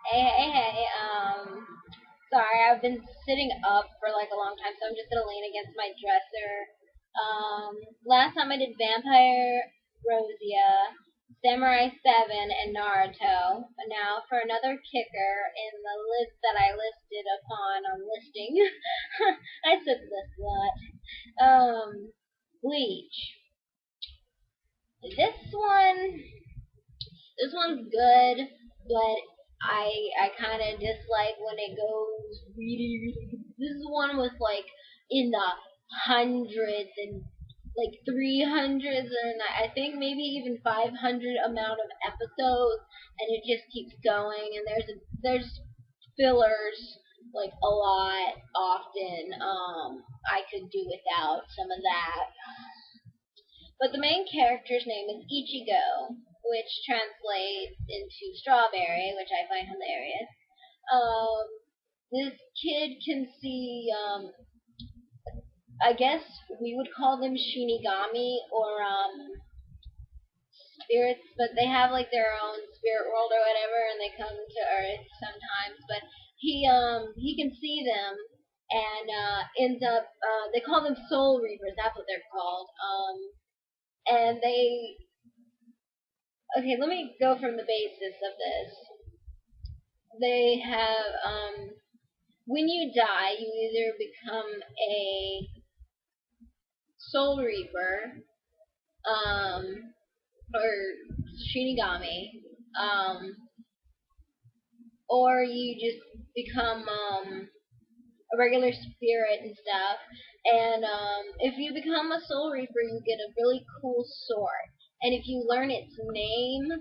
Hey. Sorry, I've been sitting up for like a long time, so I'm just gonna lean against my dresser. Last time I did Vampire Rosia, Samurai 7, and Naruto. And now for another kicker in the list that I listed upon on listing. I said this a lot. Bleach. This one This one's good, but I kind of dislike when it goes really. This one was like in the hundreds and like 300s and I think maybe even 500 amount of episodes, and it just keeps going. And there's fillers like a lot often. I could do without some of that. But the main character's name is Ichigo, which translates into strawberry, which I find hilarious. Um, this kid can see, I guess we would call them Shinigami or spirits, but they have like their own spirit world or whatever, and they come to Earth sometimes. But he can see them and ends up they call them Soul Reapers. That's what they're called. And they Okay, let me go from the basis of this. They have, when you die, you either become a Soul Reaper, or Shinigami, um, or you just become, a regular spirit and stuff. And if you become a Soul Reaper, you get a really cool sword. And if you learn its name,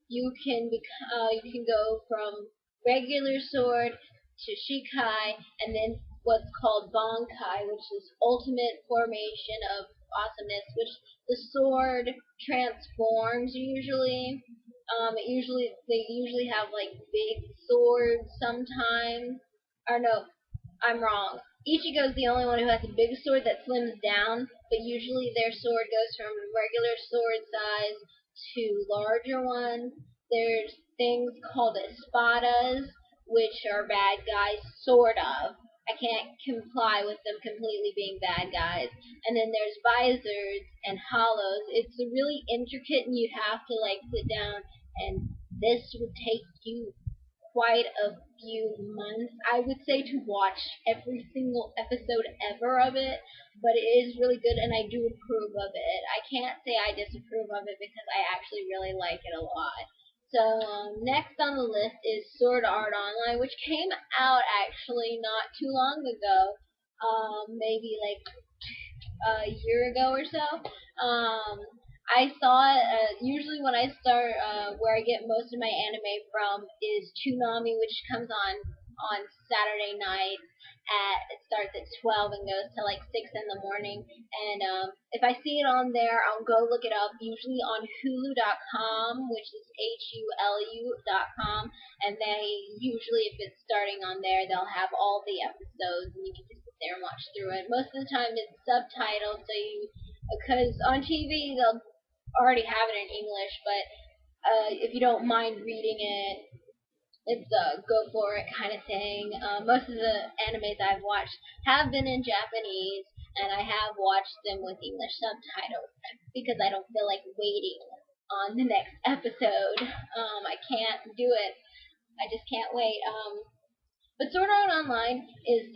you can go from regular sword to Shikai, and then what's called Bankai, which is ultimate formation of awesomeness, which the sword transforms usually. They usually have like big swords sometimes. Or no, I'm wrong. Ichigo's the only one who has a big sword that slims down, but usually their sword goes from regular sword size to larger ones. There's things called espadas, which are bad guys, sort of. I can't comply with them completely being bad guys. And then there's visors and hollows. It's really intricate, and you'd have to like sit down, and this would take you quite a few months, I would say, to watch every single episode ever of it. But it is really good, and I do approve of it. I can't say I disapprove of it because I actually really like it a lot. So next on the list is Sword Art Online, which came out actually not too long ago, maybe like a year ago or so. I saw it. Usually, when I start, where I get most of my anime from is Toonami, which comes on Saturday night. It starts at 12 and goes to like 6 in the morning. And if I see it on there, I'll go look it up. Usually on Hulu.com, which is Hulu.com, and they usually, if it's starting on there, they'll have all the episodes, and you can just sit there and watch through it. Most of the time, it's subtitled, so you because on TV they'll already have it in English, but if you don't mind reading it, it's a go for it kind of thing. Most of the animes I've watched have been in Japanese, and I have watched them with English subtitles because I don't feel like waiting on the next episode. I can't do it. I just can't wait. But Sword Art Online is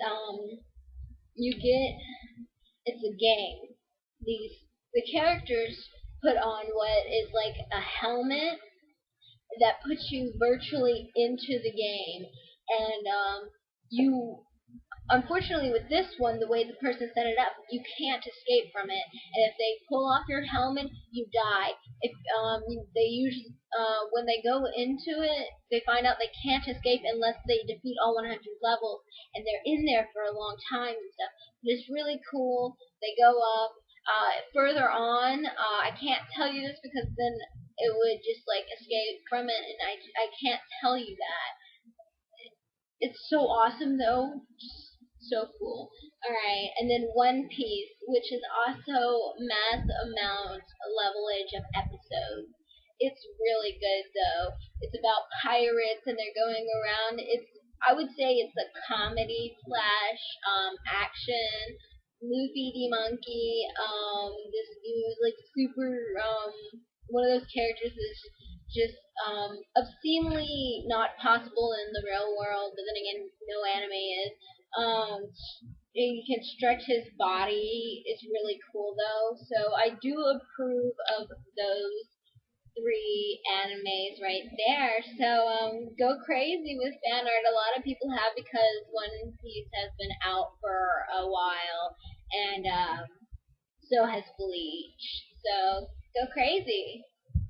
you get it's a game. The characters put on what is like a helmet that puts you virtually into the game, and you unfortunately with this one, the way the person set it up, you can't escape from it. And if they pull off your helmet, you die. If they usually when they go into it, they find out they can't escape unless they defeat all 100 levels, and they're in there for a long time and stuff. But it's really cool. They go up further on. I can't tell you this because then it would just like escape from it, and I can't tell you that. It's so awesome though. Just so cool. Alright, and then One Piece, which is also mass amount levelage of episodes. It's really good though. It's about pirates and they're going around. I would say it's a comedy slash action. Luffy the monkey, this dude like super one of those characters is just obscenely not possible in the real world, but then again no anime is. He can stretch his body. It's really cool though. So I do approve of those three animes right there. So go crazy with fan art. A lot of people have because One Piece has been out for a while, and so has Bleach. So go crazy.